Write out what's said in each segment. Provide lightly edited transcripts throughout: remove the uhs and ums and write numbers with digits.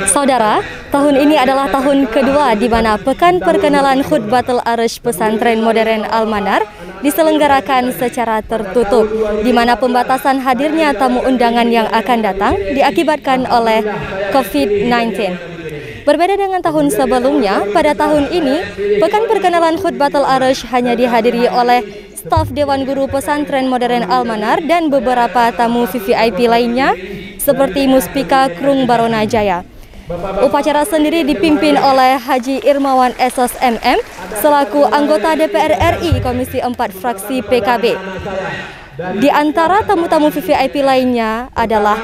Saudara, tahun ini adalah tahun kedua di mana Pekan Perkenalan Khutbatul Arsh Pesantren Modern Al-Manar diselenggarakan secara tertutup, di mana pembatasan hadirnya tamu undangan yang akan datang diakibatkan oleh COVID-19. Berbeda dengan tahun sebelumnya, pada tahun ini, Pekan Perkenalan Khutbatul Arsh hanya dihadiri oleh staf Dewan Guru Pesantren Modern Al-Manar dan beberapa tamu VVIP lainnya, seperti Muspika Krung Baronajaya. Upacara sendiri dipimpin oleh Haji Irmawan Esos MM selaku anggota DPR RI Komisi 4 fraksi PKB. Di antara tamu-tamu VVIP lainnya adalah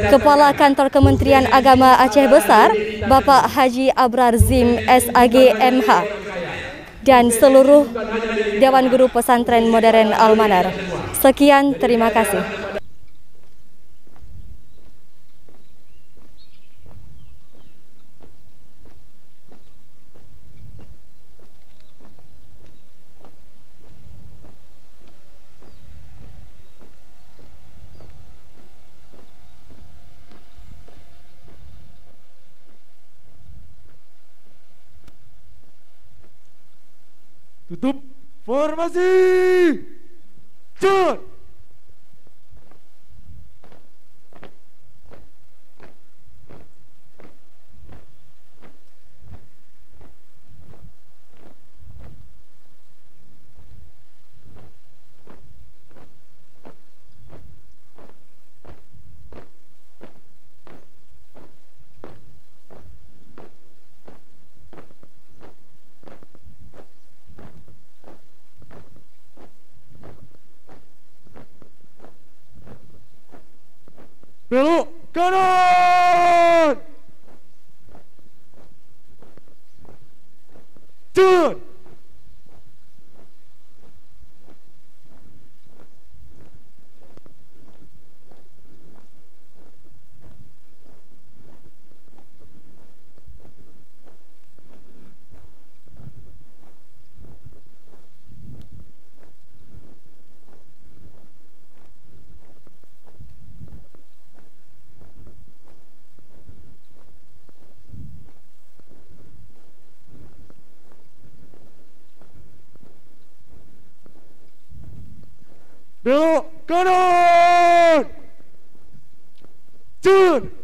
Kepala Kantor Kementerian Agama Aceh Besar, Bapak Haji Abrar Zim SAG MH, dan seluruh Dewan Guru Pesantren Modern Al-Manar. Sekian, terima kasih. Tutup formasi. Cut. Belok kanan. Cut. Belok kanan. Cut.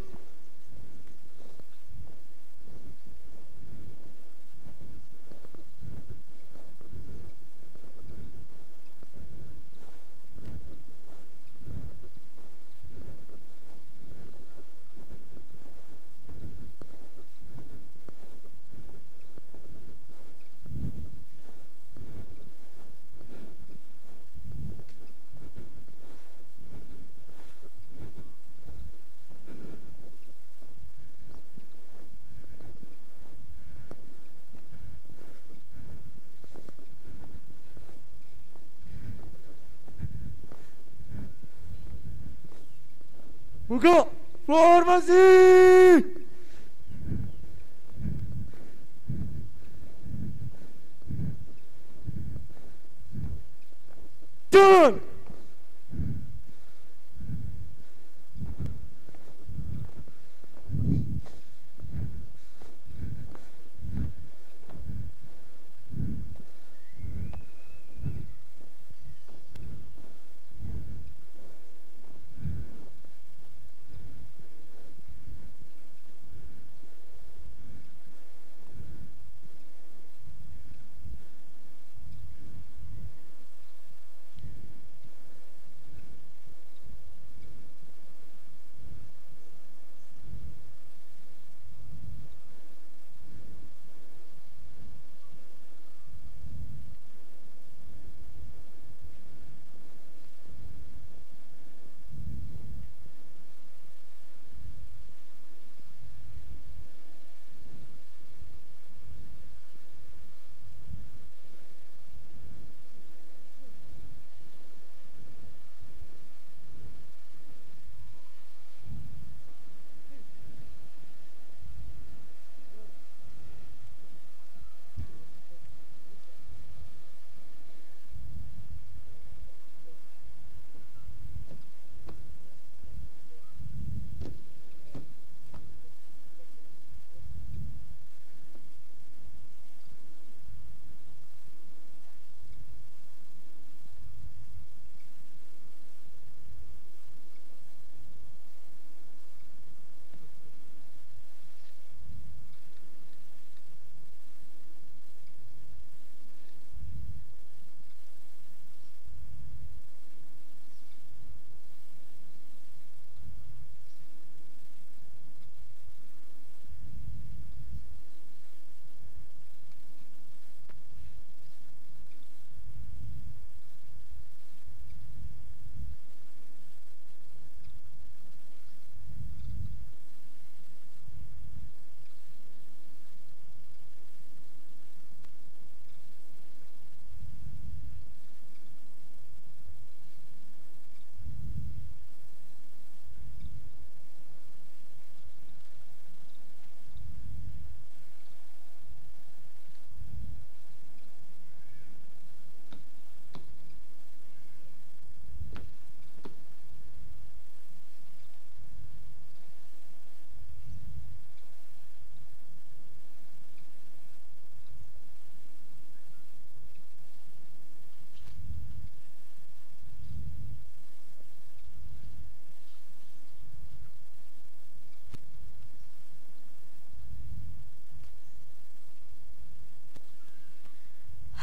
Buka formasi. Jalan.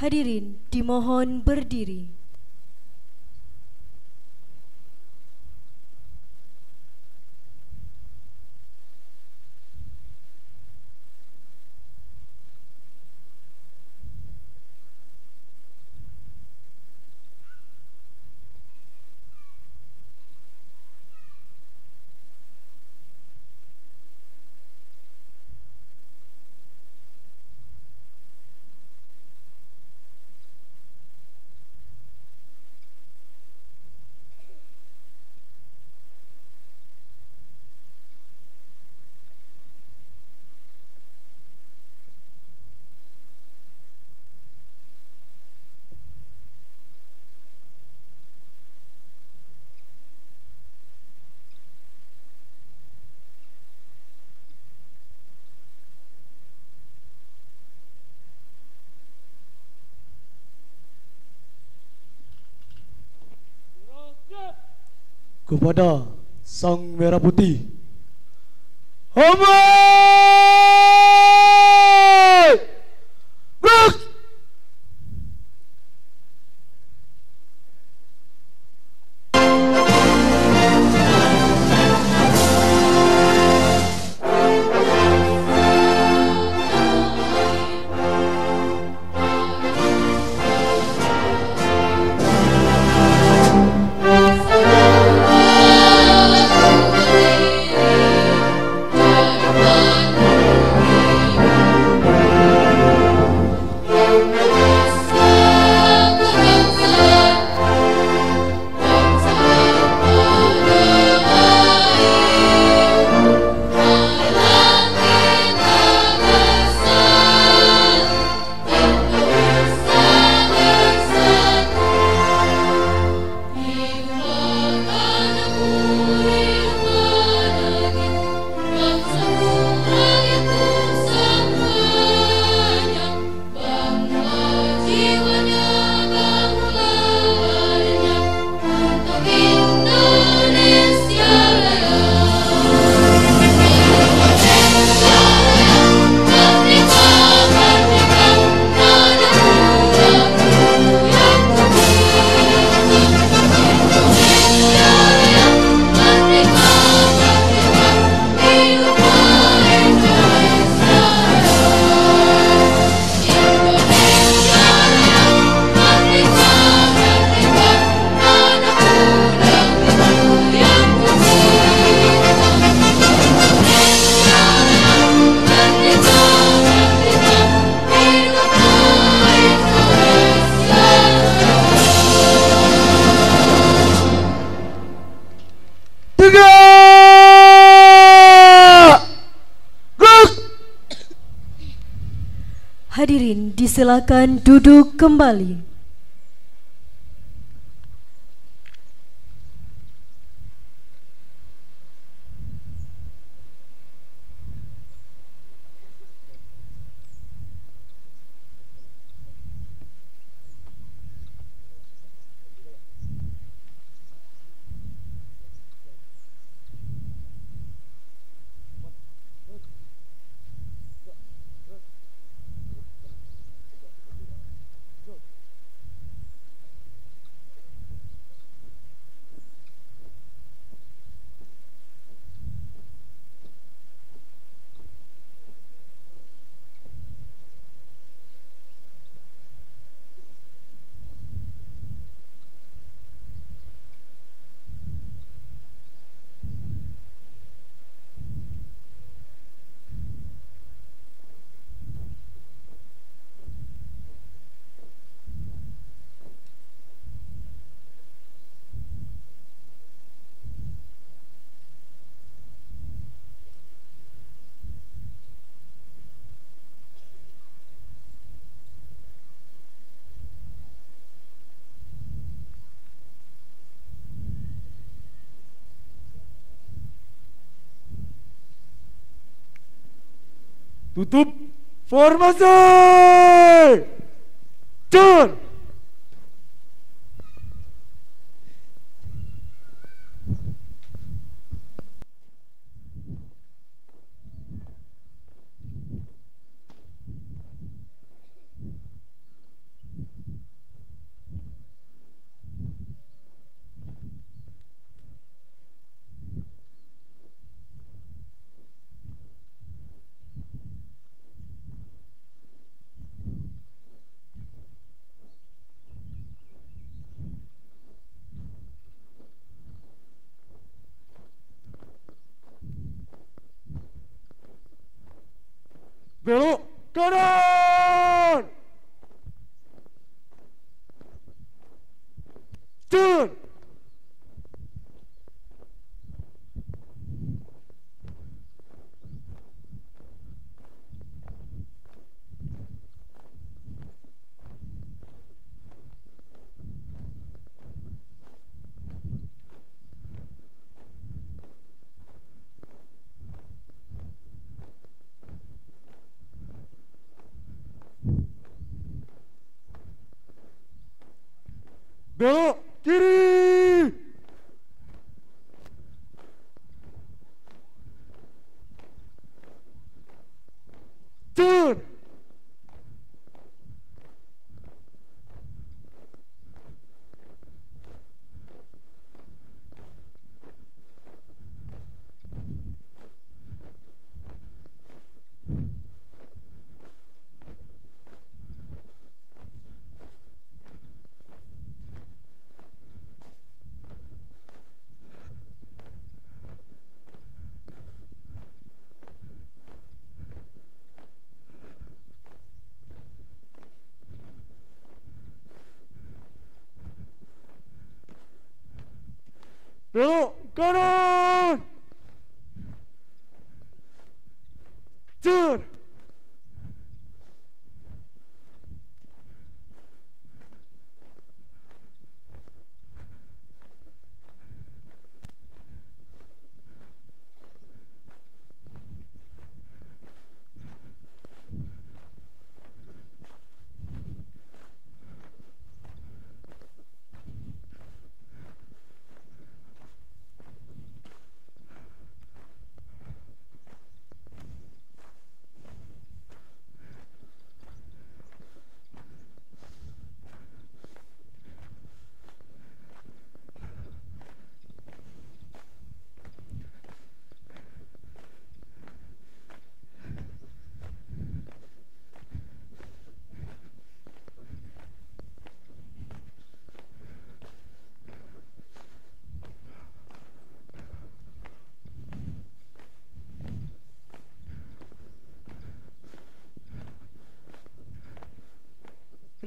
Hadirin dimohon berdiri. Kepada Sang Merah Putih, Hormat! Gerak! Hadirin disilakan duduk kembali. Tutup formasi. Jalan. Belok kanan. Turun. Belok kiri. Turun. Belok kanan. Turun.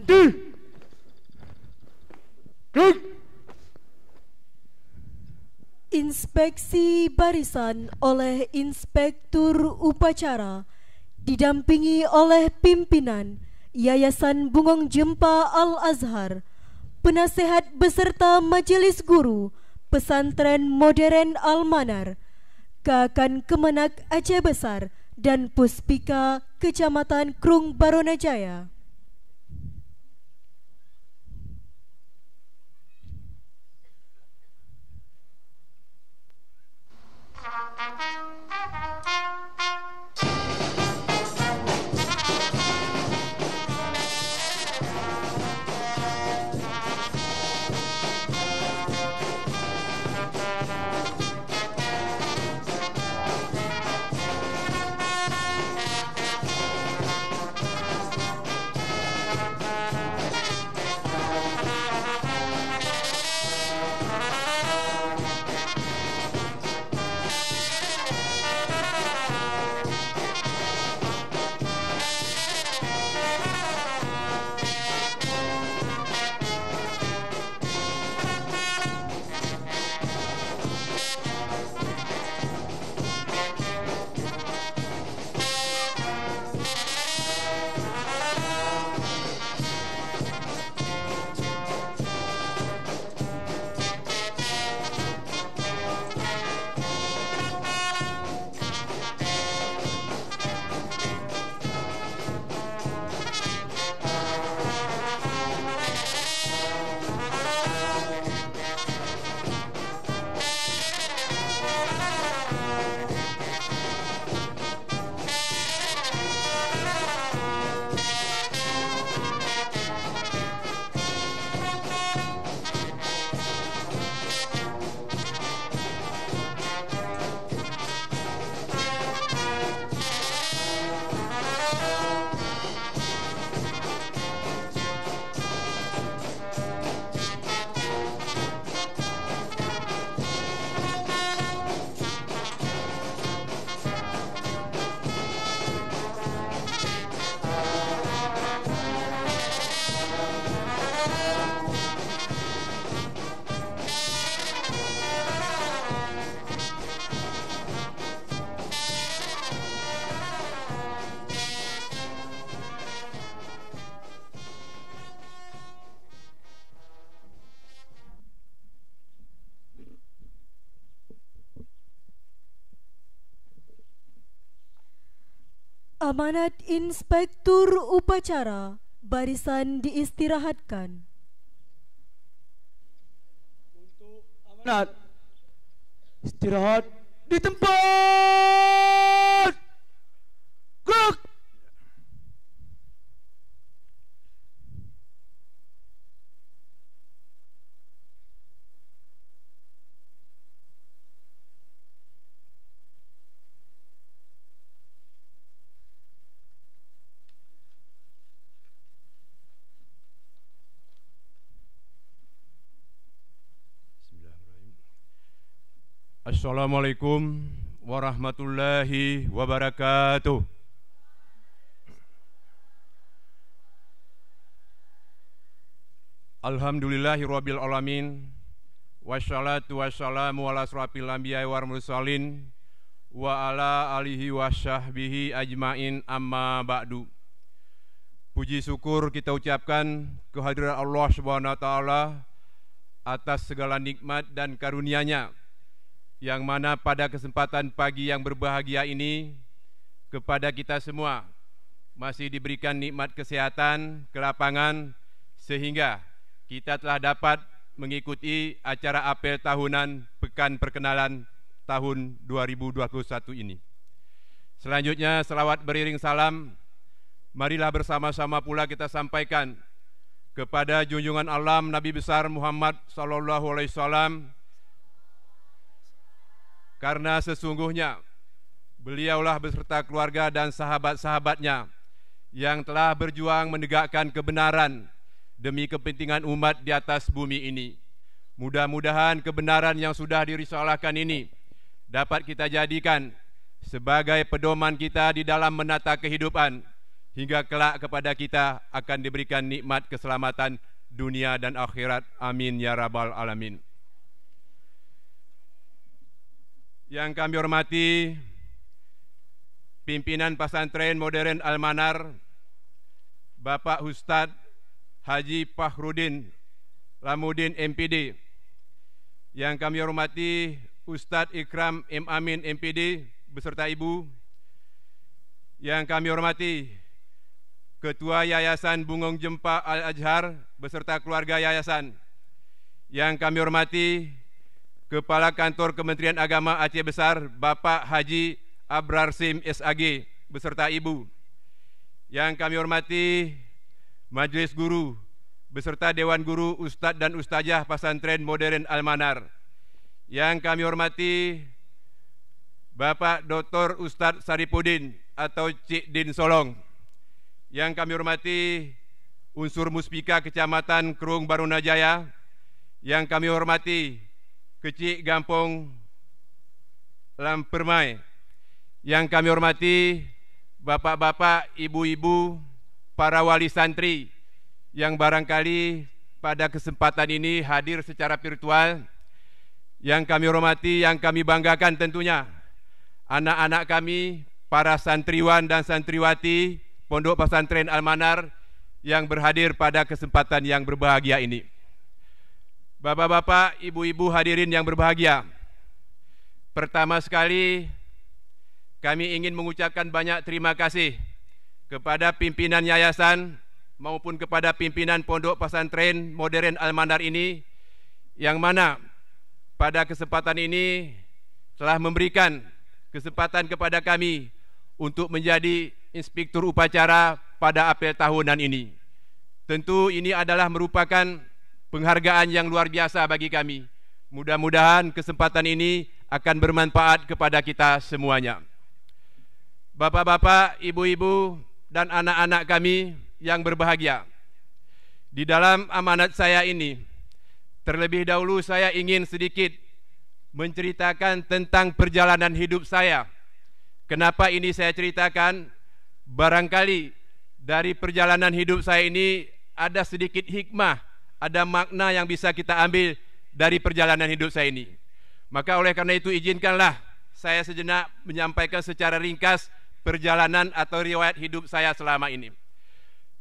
Henti. Gerak. Inspeksi barisan oleh Inspektur Upacara didampingi oleh pimpinan Yayasan Bungong Jempa Al-Azhar, penasehat beserta majelis guru Pesantren Modern Al-Manar, Kakan Kemenak Aceh Besar dan Puspika Kecamatan Krung Baronajaya. Amanat Inspektur Upacara, barisan diistirahatkan. Amanat, istirahat di tempat. Gerak. Assalamualaikum warahmatullahi wabarakatuh. Alhamdulillahirabbil alamin. Wassalatu wassalamu ala asrofil anbiya'i wal mursalin wa ala alihi washabbihi ajmain, amma ba'du. Puji syukur kita ucapkan kehadiran Allah Subhanahu wa taala atas segala nikmat dan karunia-Nya, yang mana pada kesempatan pagi yang berbahagia ini kepada kita semua masih diberikan nikmat kesehatan, kelapangan, sehingga kita telah dapat mengikuti acara apel tahunan Pekan Perkenalan tahun 2021 ini. Selanjutnya, selawat beriring salam, marilah bersama-sama pula kita sampaikan kepada junjungan alam Nabi besar Muhammad SAW, karena sesungguhnya beliaulah beserta keluarga dan sahabat-sahabatnya yang telah berjuang menegakkan kebenaran demi kepentingan umat di atas bumi ini. Mudah-mudahan kebenaran yang sudah dirisalahkan ini dapat kita jadikan sebagai pedoman kita di dalam menata kehidupan, hingga kelak kepada kita akan diberikan nikmat keselamatan dunia dan akhirat. Amin ya rabbal alamin. Yang kami hormati pimpinan Pesantren Modern Al-Manar, Bapak Ustadz Haji Fahrudin Lamuddin MPD. Yang kami hormati Ustadz Ikram M. Amin MPD beserta Ibu. Yang kami hormati Ketua Yayasan Bungong Jempa Al-Azhar beserta keluarga yayasan. Yang kami hormati Kepala Kantor Kementerian Agama Aceh Besar, Bapak Haji Abrar Sim SAG beserta Ibu. Yang kami hormati Majelis Guru beserta Dewan Guru Ustadz dan Ustazah Pesantren Modern Al-Manar. Yang kami hormati Bapak Dr. Ustadz Saripudin atau Cik Din Solong. Yang kami hormati unsur Muspika Kecamatan Kerung Barunajaya. Yang kami hormati Kecik Gampong Lampermai. Yang kami hormati bapak-bapak, ibu-ibu, para wali santri yang barangkali pada kesempatan ini hadir secara virtual. Yang kami hormati, yang kami banggakan tentunya anak-anak kami, para santriwan dan santriwati Pondok Pesantren Al-Manar yang berhadir pada kesempatan yang berbahagia ini. Bapak-bapak, ibu-ibu hadirin yang berbahagia, pertama sekali kami ingin mengucapkan banyak terima kasih kepada pimpinan yayasan maupun kepada pimpinan Pondok Pesantren Modern Al-Manar ini, yang mana pada kesempatan ini telah memberikan kesempatan kepada kami untuk menjadi inspektur upacara pada apel tahunan ini. Tentu ini adalah merupakan penghargaan yang luar biasa bagi kami. Mudah-mudahan kesempatan ini akan bermanfaat kepada kita semuanya. Bapak-bapak, ibu-ibu, dan anak-anak kami yang berbahagia, di dalam amanat saya ini, terlebih dahulu saya ingin sedikit menceritakan tentang perjalanan hidup saya. Kenapa ini saya ceritakan? Barangkali dari perjalanan hidup saya ini ada sedikit hikmah, ada makna yang bisa kita ambil dari perjalanan hidup saya ini. Maka oleh karena itu izinkanlah saya sejenak menyampaikan secara ringkas perjalanan atau riwayat hidup saya selama ini.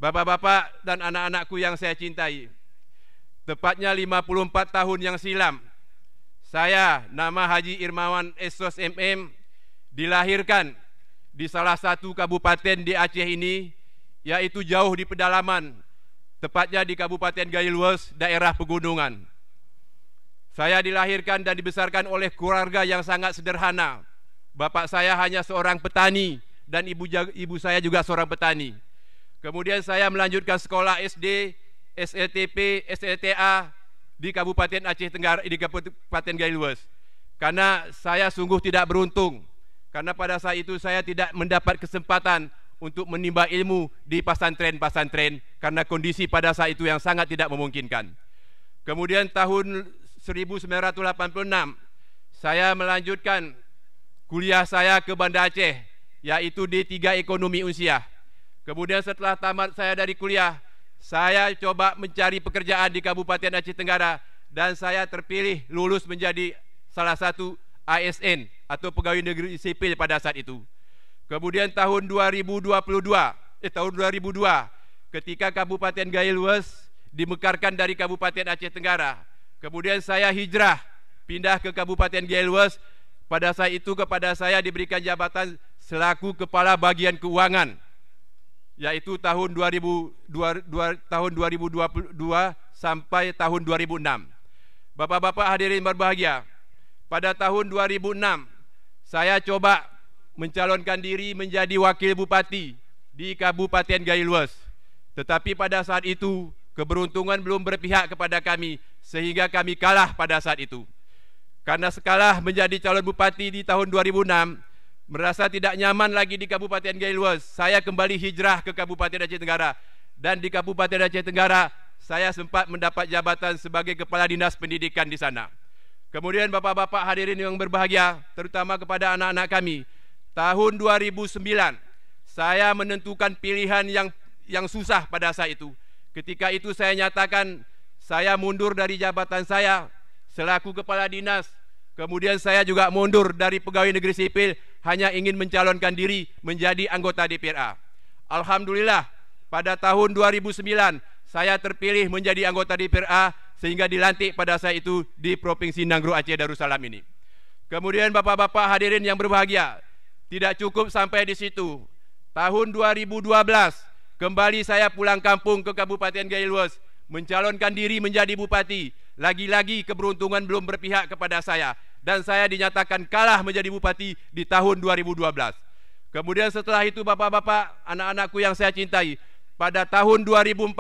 Bapak-bapak dan anak-anakku yang saya cintai, tepatnya 54 tahun yang silam, saya nama Haji Irmawan Esos MM dilahirkan di salah satu kabupaten di Aceh ini, yaitu jauh di pedalaman, tepatnya di Kabupaten Gayelues, daerah pegunungan. Saya dilahirkan dan dibesarkan oleh keluarga yang sangat sederhana. Bapak saya hanya seorang petani dan ibu saya juga seorang petani. Kemudian saya melanjutkan sekolah SD, SLTP, SLTA di Kabupaten Aceh Tenggara, di Kabupaten Gayelues. Karena saya sungguh tidak beruntung, karena pada saat itu saya tidak mendapat kesempatan untuk menimba ilmu di pesantren-pesantren karena kondisi pada saat itu yang sangat tidak memungkinkan. Kemudian tahun 1986 saya melanjutkan kuliah saya ke Banda Aceh, yaitu D3 Ekonomi Unsiah. Kemudian setelah tamat saya dari kuliah, saya coba mencari pekerjaan di Kabupaten Aceh Tenggara dan saya terpilih lulus menjadi salah satu ASN atau pegawai negeri sipil pada saat itu. Kemudian tahun 2002, ketika Kabupaten Gayelues dimekarkan dari Kabupaten Aceh Tenggara, kemudian saya hijrah pindah ke Kabupaten Gayelues. Pada saat itu kepada saya diberikan jabatan selaku Kepala Bagian Keuangan, yaitu tahun 2022 sampai tahun 2006. Bapak-bapak hadirin berbahagia, pada tahun 2006 saya coba mencalonkan diri menjadi wakil bupati di Kabupaten Gayelues. Tetapi pada saat itu keberuntungan belum berpihak kepada kami sehingga kami kalah pada saat itu. Karena sekalah menjadi calon bupati di tahun 2006, merasa tidak nyaman lagi di Kabupaten Gayelues, saya kembali hijrah ke Kabupaten Aceh Tenggara. Dan di Kabupaten Aceh Tenggara, saya sempat mendapat jabatan sebagai Kepala Dinas Pendidikan di sana. Kemudian bapak-bapak hadirin yang berbahagia, terutama kepada anak-anak kami, tahun 2009, saya menentukan pilihan yang susah pada saat itu. Ketika itu saya nyatakan, saya mundur dari jabatan saya selaku Kepala Dinas, kemudian saya juga mundur dari pegawai negeri sipil, hanya ingin mencalonkan diri menjadi anggota DPRA. Alhamdulillah, pada tahun 2009 saya terpilih menjadi anggota DPRA sehingga dilantik pada saat itu di Provinsi Nanggro Aceh Darussalam ini. Kemudian bapak-bapak hadirin yang berbahagia, tidak cukup sampai di situ. Tahun 2012 kembali saya pulang kampung ke Kabupaten Gayelues, mencalonkan diri menjadi bupati. Lagi-lagi keberuntungan belum berpihak kepada saya dan saya dinyatakan kalah menjadi bupati di tahun 2012. Kemudian setelah itu bapak-bapak, anak-anakku yang saya cintai, pada tahun 2014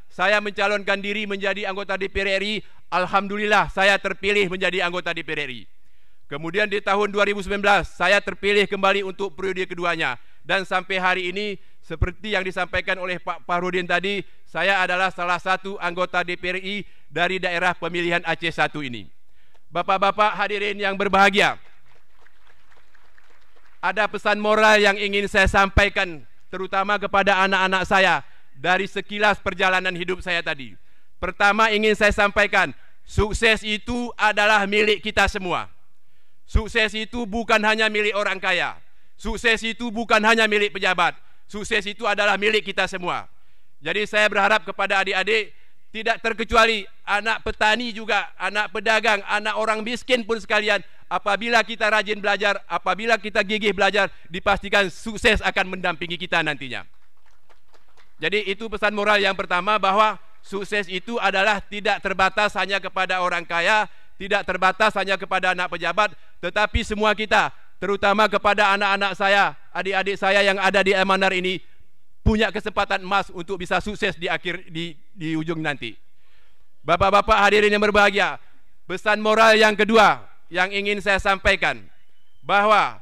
saya mencalonkan diri menjadi anggota DPR RI. Alhamdulillah saya terpilih menjadi anggota DPR RI. Kemudian di tahun 2019 saya terpilih kembali untuk periode keduanya. Dan sampai hari ini seperti yang disampaikan oleh Pak Fahrudin tadi, saya adalah salah satu anggota DPR RI dari daerah pemilihan Aceh 1 ini. Bapak-bapak hadirin yang berbahagia, ada pesan moral yang ingin saya sampaikan terutama kepada anak-anak saya dari sekilas perjalanan hidup saya tadi. Pertama ingin saya sampaikan, sukses itu adalah milik kita semua. Sukses itu bukan hanya milik orang kaya. Sukses itu bukan hanya milik pejabat. Sukses itu adalah milik kita semua. Jadi saya berharap kepada adik-adik, tidak terkecuali anak petani juga, anak pedagang, anak orang miskin pun sekalian, apabila kita rajin belajar, apabila kita gigih belajar, dipastikan sukses akan mendampingi kita nantinya. Jadi itu pesan moral yang pertama, bahwa sukses itu adalah tidak terbatas hanya kepada orang kaya, tidak terbatas hanya kepada anak pejabat, tetapi semua kita, terutama kepada anak-anak saya, adik-adik saya yang ada di Almanar ini, punya kesempatan emas untuk bisa sukses di ujung nanti. Bapak-bapak hadirin yang berbahagia, pesan moral yang kedua yang ingin saya sampaikan, bahwa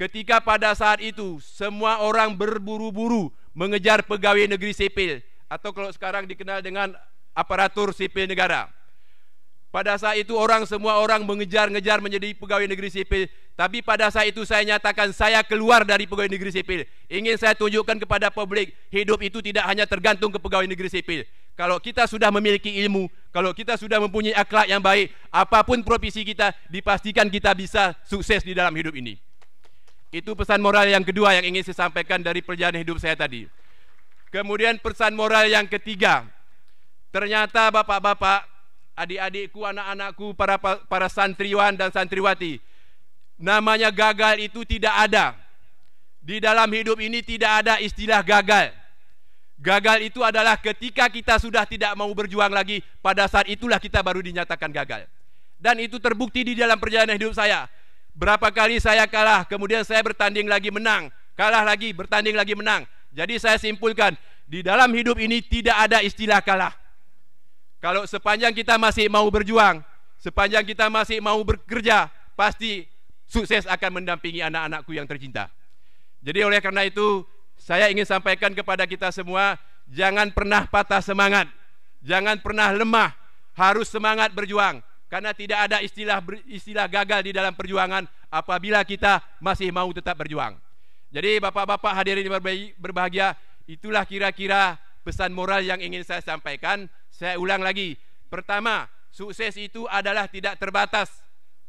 ketika pada saat itu semua orang berburu-buru mengejar pegawai negeri sipil, atau kalau sekarang dikenal dengan aparatur sipil negara. Pada saat itu semua orang mengejar-ngejar menjadi pegawai negeri sipil. Tapi pada saat itu saya nyatakan saya keluar dari pegawai negeri sipil. Ingin saya tunjukkan kepada publik, hidup itu tidak hanya tergantung ke pegawai negeri sipil. Kalau kita sudah memiliki ilmu, kalau kita sudah mempunyai akhlak yang baik, apapun profesi kita, dipastikan kita bisa sukses di dalam hidup ini. Itu pesan moral yang kedua yang ingin saya sampaikan dari perjalanan hidup saya tadi. Kemudian pesan moral yang ketiga, ternyata bapak-bapak, adik-adikku, anak-anakku, para santriwan dan santriwati, namanya gagal itu tidak ada. di dalam hidup ini tidak ada istilah gagal. Gagal itu adalah ketika kita sudah tidak mau berjuang lagi, pada saat itulah kita baru dinyatakan gagal. Dan itu terbukti di dalam perjalanan hidup saya. Berapa kali saya kalah, kemudian saya bertanding lagi menang, kalah lagi, bertanding lagi menang. Jadi saya simpulkan, di dalam hidup ini tidak ada istilah kalah. Kalau sepanjang kita masih mau berjuang, sepanjang kita masih mau bekerja, pasti sukses akan mendampingi anak-anakku yang tercinta. Jadi oleh karena itu, saya ingin sampaikan kepada kita semua, jangan pernah patah semangat, jangan pernah lemah, harus semangat berjuang. Karena tidak ada istilah gagal di dalam perjuangan apabila kita masih mau tetap berjuang. Jadi bapak-bapak hadirin berbahagia, itulah kira-kira pesan moral yang ingin saya sampaikan. Saya ulang lagi. Pertama, sukses itu adalah tidak terbatas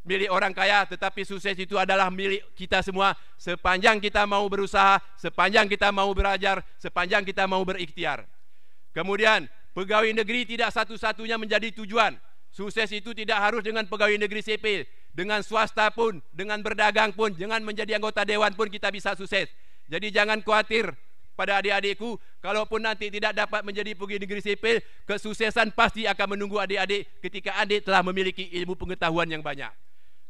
milik orang kaya, tetapi sukses itu adalah milik kita semua sepanjang kita mau berusaha, sepanjang kita mau belajar, sepanjang kita mau berikhtiar. Kemudian, pegawai negeri tidak satu-satunya menjadi tujuan. Sukses itu tidak harus dengan pegawai negeri sipil, dengan swasta pun, dengan berdagang pun, dengan menjadi anggota dewan pun kita bisa sukses. Jadi jangan khawatir pada adik-adikku, kalaupun nanti tidak dapat menjadi pegawai negeri sipil, kesuksesan pasti akan menunggu adik-adik ketika adik telah memiliki ilmu pengetahuan yang banyak.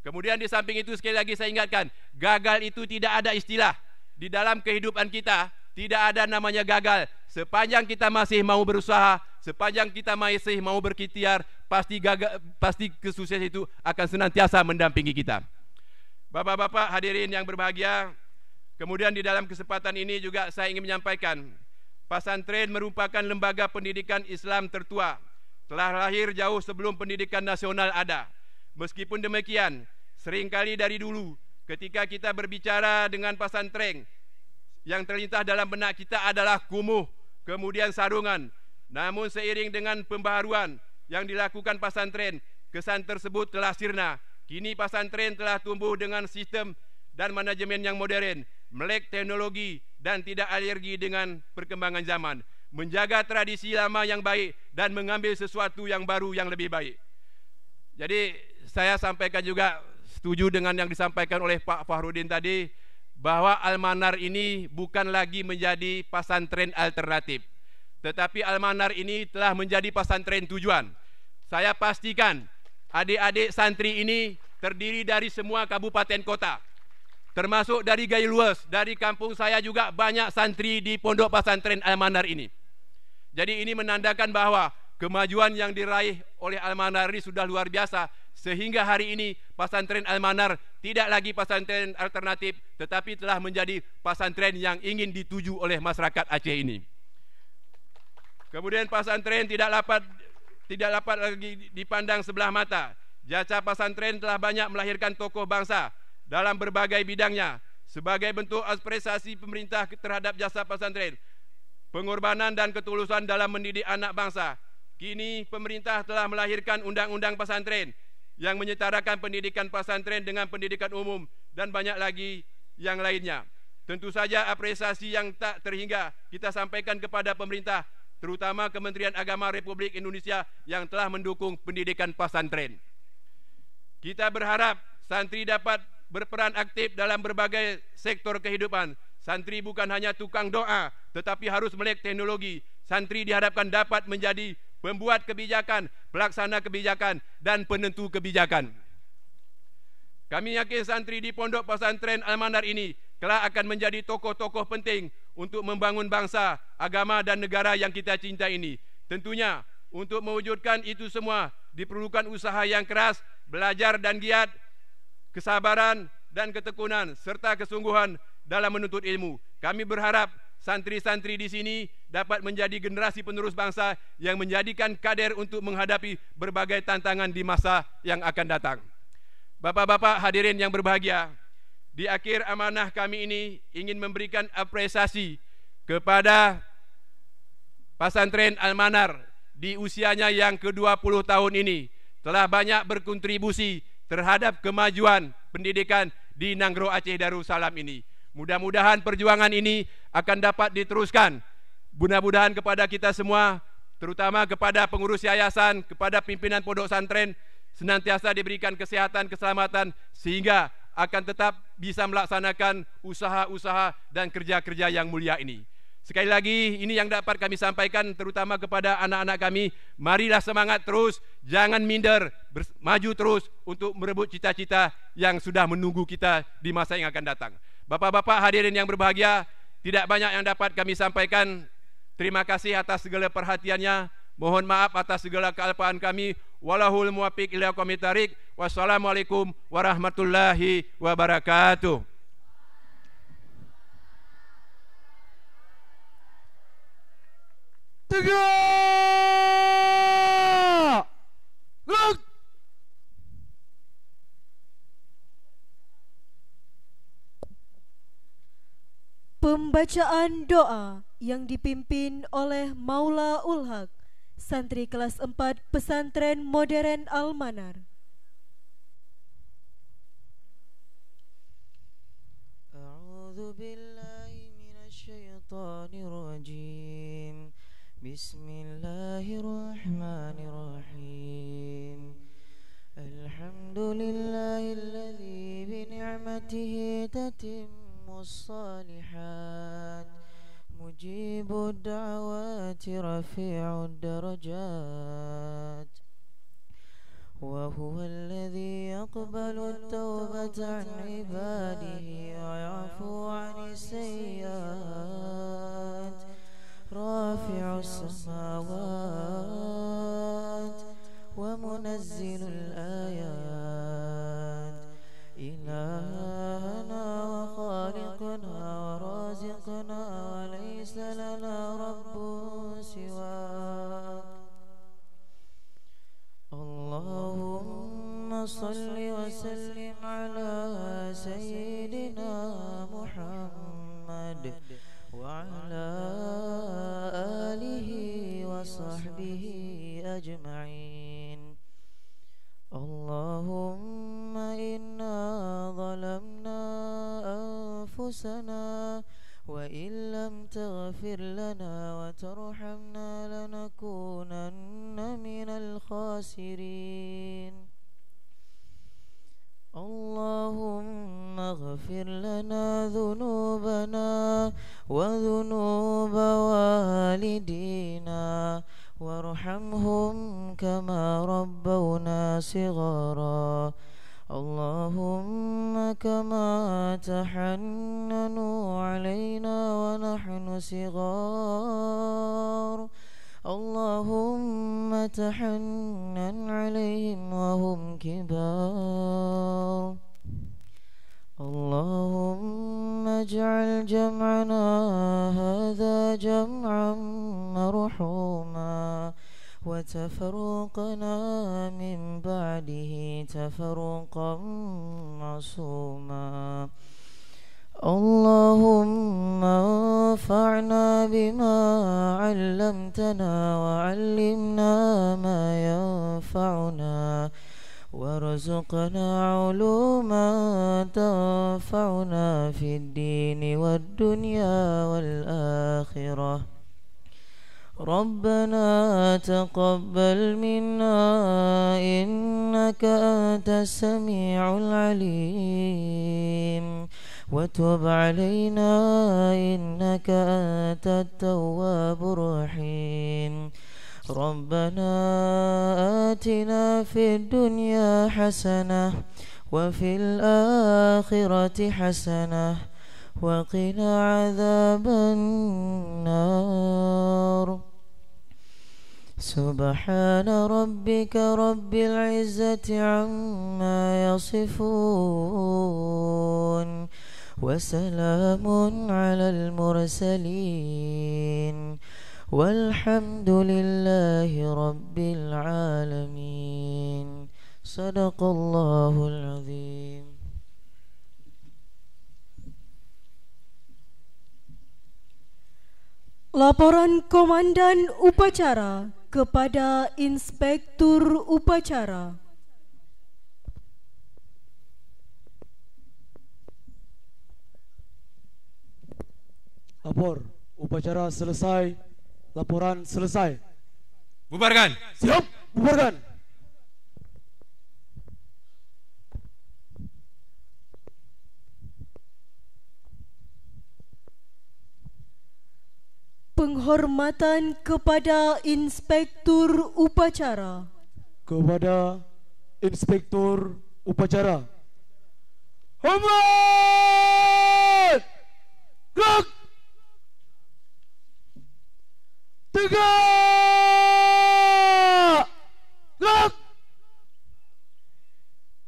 Kemudian di samping itu sekali lagi saya ingatkan, gagal itu tidak ada istilah. Di dalam kehidupan kita tidak ada namanya gagal. Sepanjang kita masih mau berusaha, sepanjang kita masih mau berikhtiar, pasti kesuksesan itu akan senantiasa mendampingi kita. Bapak-bapak hadirin yang berbahagia, kemudian di dalam kesempatan ini juga saya ingin menyampaikan, pesantren merupakan lembaga pendidikan Islam tertua. Telah lahir jauh sebelum pendidikan nasional ada. Meskipun demikian, seringkali dari dulu ketika kita berbicara dengan pesantren, yang terlintas dalam benak kita adalah kumuh, kemudian sarungan. Namun seiring dengan pembaharuan yang dilakukan pesantren, kesan tersebut telah sirna. Kini pesantren telah tumbuh dengan sistem dan manajemen yang modern, melek teknologi dan tidak alergi dengan perkembangan zaman, menjaga tradisi lama yang baik dan mengambil sesuatu yang baru yang lebih baik. Jadi saya sampaikan juga setuju dengan yang disampaikan oleh Pak Fahrudin tadi, bahwa Al-Manar ini bukan lagi menjadi pesantren alternatif, tetapi Al-Manar ini telah menjadi pesantren tujuan. Saya pastikan adik-adik santri ini terdiri dari semua kabupaten kota, termasuk dari Gailues, dari kampung saya juga banyak santri di pondok pesantren Al-Manar ini. Jadi ini menandakan bahwa kemajuan yang diraih oleh Al-Manar ini sudah luar biasa, sehingga hari ini pesantren Al-Manar tidak lagi pesantren alternatif, tetapi telah menjadi pesantren yang ingin dituju oleh masyarakat Aceh ini. Kemudian pesantren tidak dapat lagi dipandang sebelah mata. Jasa pesantren telah banyak melahirkan tokoh bangsa dalam berbagai bidangnya. Sebagai bentuk apresiasi pemerintah terhadap jasa pesantren, pengorbanan dan ketulusan dalam mendidik anak bangsa, kini pemerintah telah melahirkan undang-undang pesantren yang menyetarakan pendidikan pesantren dengan pendidikan umum dan banyak lagi yang lainnya. Tentu saja apresiasi yang tak terhingga kita sampaikan kepada pemerintah, terutama Kementerian Agama Republik Indonesia yang telah mendukung pendidikan pesantren. Kita berharap santri dapat berperan aktif dalam berbagai sektor kehidupan. Santri bukan hanya tukang doa, tetapi harus melek teknologi. Santri diharapkan dapat menjadi pembuat kebijakan, pelaksana kebijakan, dan penentu kebijakan. Kami yakin santri di pondok pesantren Al-Manar ini kelak akan menjadi tokoh-tokoh penting untuk membangun bangsa, agama, dan negara yang kita cinta ini. Tentunya, untuk mewujudkan itu semua diperlukan usaha yang keras, belajar dan giat, kesabaran dan ketekunan, serta kesungguhan dalam menuntut ilmu. Kami berharap santri-santri di sini dapat menjadi generasi penerus bangsa yang menjadikan kader untuk menghadapi berbagai tantangan di masa yang akan datang. Bapak-bapak hadirin yang berbahagia, di akhir amanah kami ini ingin memberikan apresiasi kepada pesantren Al-Manar di usianya yang ke-20 tahun ini telah banyak berkontribusi terhadap kemajuan pendidikan di Nanggro Aceh Darussalam ini. Mudah-mudahan perjuangan ini akan dapat diteruskan. Mudah-mudahan kepada kita semua, terutama kepada pengurus yayasan, kepada pimpinan pondok pesantren, senantiasa diberikan kesehatan, keselamatan, sehingga akan tetap bisa melaksanakan usaha-usaha dan kerja-kerja yang mulia ini. Sekali lagi, ini yang dapat kami sampaikan terutama kepada anak-anak kami. Marilah semangat terus, jangan minder, maju terus untuk merebut cita-cita yang sudah menunggu kita di masa yang akan datang. Bapak-bapak hadirin yang berbahagia, tidak banyak yang dapat kami sampaikan. Terima kasih atas segala perhatiannya. Mohon maaf atas segala kealpaan kami. Walahul muwaffiq ila aqwamit thariq. Wassalamualaikum warahmatullahi wabarakatuh. Tegak! Gerak! Pembacaan doa yang dipimpin oleh Maula Ulhaq, santri kelas 4 Pesantren Modern Al-Manar. A'udzu billahi minasy syaithanir rajim. Bismillahirrahmanirrahim. Alhamdulillahilladzi bi ni'matihi tatimmus shalihat. Mujibud da'wati rafi'ud darajat. Wa huwa alladzi yaqbalu at-taubata 'an 'ibadihi wa ya'fu 'anis sayyi'at. رافع السماوات ومنزل الآيات إلهنا وخالقنا ورازقنا وليس لنا رب سواك اللهم صل وسلم على سيدنا محمد وعلى آله وصحبه أجمعين اللهم إنا ظلمنا أنفسنا وإن لم تغفر لنا وترحمنا لنكونن من الخاسرين اللهم اغفر لنا ذنوبنا وذنوب والدينا وارحمهم كما ربونا صغارا اللهم كما تحننوا علينا ونحن صغار اللهم تحنن عليهم وهم كبار اللهم اجعل جمعنا هذا جمعا مرحوما وتفرقنا من بعده تفرقا معصوما اللهم انفعنا بما علمتنا وعلمنا ما ينفعنا وارزقنا علوما تنفعنا في الدين والدنيا والآخرة ربنا تقبل منا إنك أنت السميع العليم وتب علينا إنك أنت التواب الرحيم ربنا آتنا في الدنيا حسنة وفي الآخرة حسنة وقنا عذاب النار سبحان ربك رب العزة عما يصفون وسلام على المرسلين والحمد لله رب العالمين صدق الله العظيم. Laporan Komandan Upacara kepada Inspektur Upacara. Lapor, upacara selesai. Laporan selesai. Bubarkan. Siap, bubarkan. Penghormatan kepada Inspektur Upacara. Kepada Inspektur Upacara. Hormat! Gerak! Tegak! Gerak!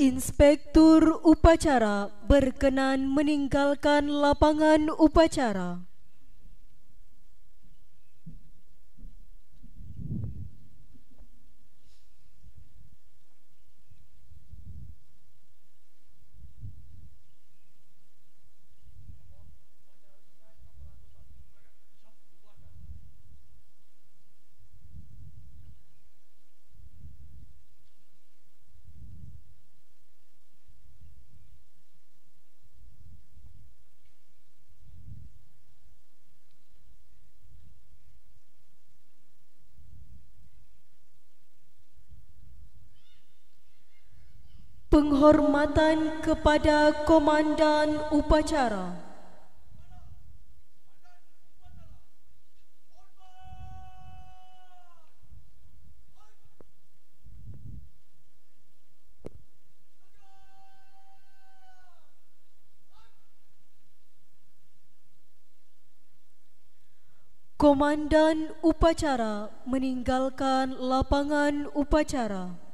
Inspektur Upacara berkenan meninggalkan lapangan upacara. Penghormatan kepada Komandan Upacara. Komandan Upacara meninggalkan lapangan upacara.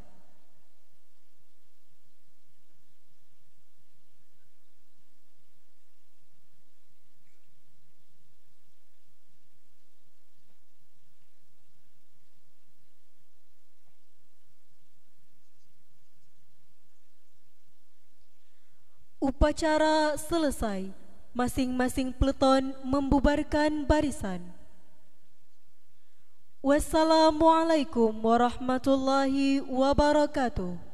Upacara selesai, masing-masing peleton membubarkan barisan. Wassalamualaikum warahmatullahi wabarakatuh.